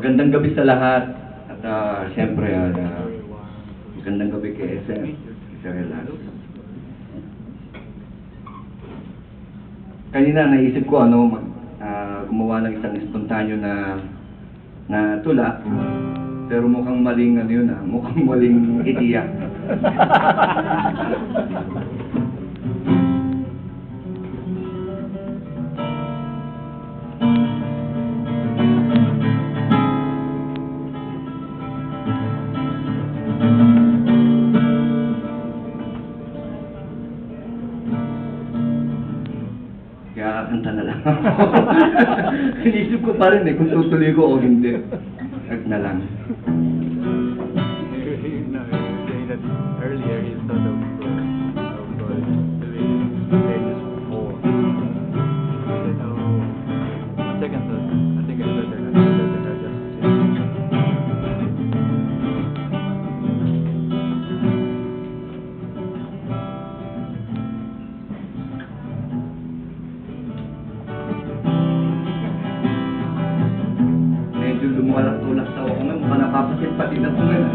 Magandang gabi sa lahat. At siyempre, magandang gabi kay SM. Isa relax. Kanina naisip ko gumawa ng isang espontanyo na tula. Pero mukhang maling mukhang maling ideya. Kaya kanta na lang. Inisip ko pa rin kung tutuloy ko o hindi. Ag na lang. Earlier he thought of doing pages before. He said, second thought, I think it's better not just Medyo lumuwalas-tulas sa ako ngayon. Mukhang napapasit pati na po ngayon.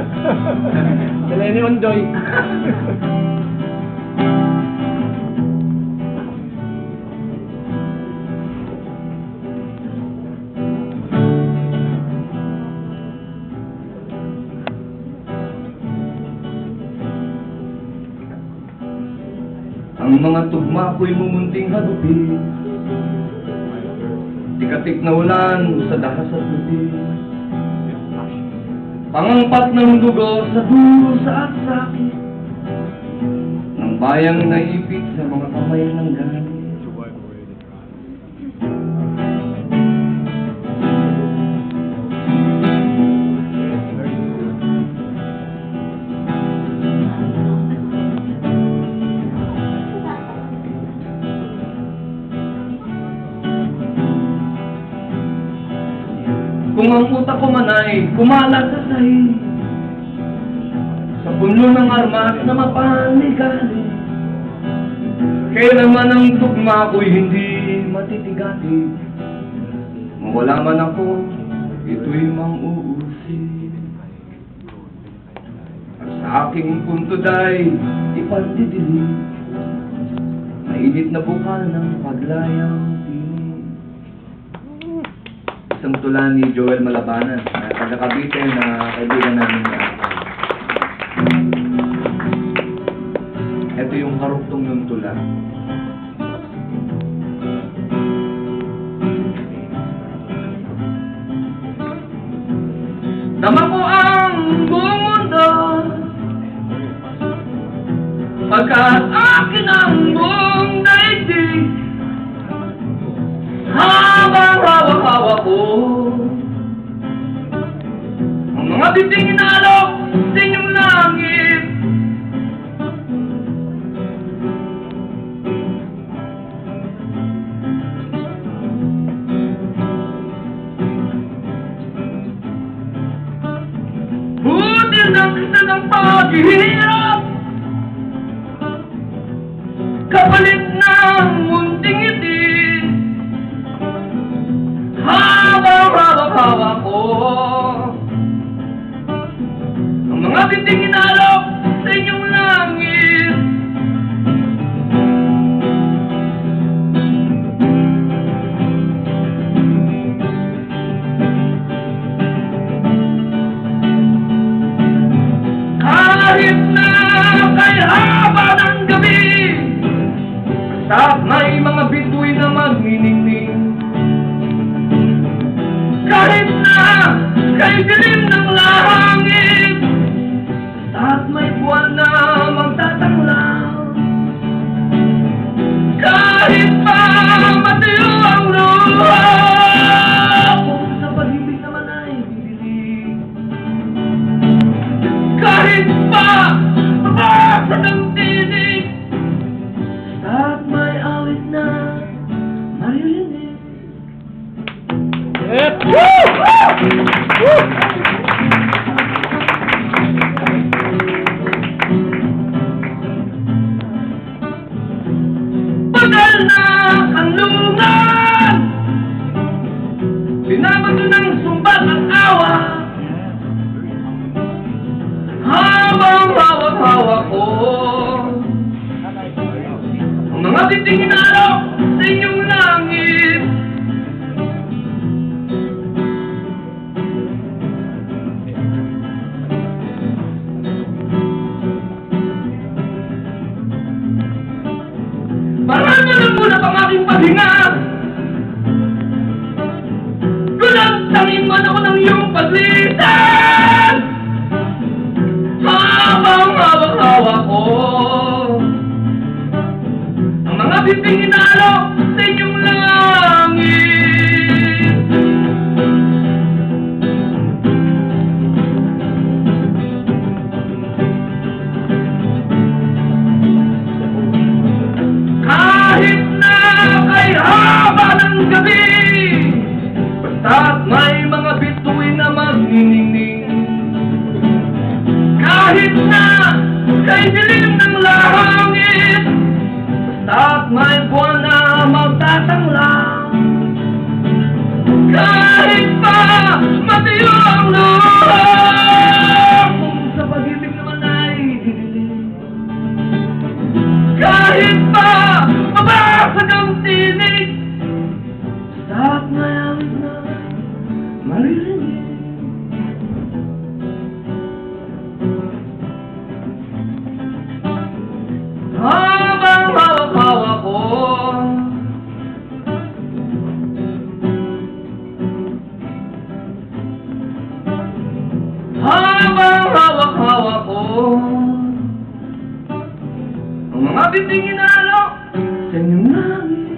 Dala ni Ondoy. Ang mga tugma ko'y mumunting halupi. Tikatik na ulan sa dahas at lupi. Pangangpat ng dugo sa dulo sa at sakit ng bayang naipit sa mga kamay ng galit. Kung ang utak ko man ay kumalat sa sahig, sa puno ng armas na mapanigali, kailanman ang tugma ko'y hindi matitigati. Mawala man ako, ito'y mang-uusi. At sa aking punto day, ipandidili, mainit na bukal ng paglayang isang tula ni Joel Malabanan, na taga-Cavite na kaibigan namin niya. Ito yung karuktong ng tula. Tama ko ang buong mundo, pagkat akin ang buong daigdig. Habang hawak-hawak ko ang mga bibing inalok sa inyong langit. Butil ng isa ng paghihirap, kapalit ng munting itin. Habang hawak-hawak ko ang mga bibing inalok sa inyong langit. Kahit na kay haba ng gabi, basta't may mga bituin na magniningning. Kahit na kay dilim ng langit, at may buwan na magtatanglaw. Kahit pa matiyo ang luha, kung sa pag-ibig naman ay didilig. Kahit pa mabasa ng tinig, at may awit na maririnig. Tagal na kanlungan, binabato ng sumbat at awa. hawak-hawak ko ang mga biting inalok sa inyong langit. Parang nalamulap ang aking paghinga. Gulang tangin man ako ng iyong paglitan. Habang hawak-hawak ko ang mga bibing inalok sa inyong langit. Kahit na kay haba ng gabi, basta't may mga bituin na magniningning. Kahit na kay dilim ng langit, basta't may buwan na magtatanglang. Kahit pa matiyo ang luha, kung sa pag-ibig naman ay didilim. Kahit pa mabasag ang tinig, basta't may awit na maririnig. Habang hawak-hawak ko habang hawak-hawak ko ang mga biting inalok sa inyong langit.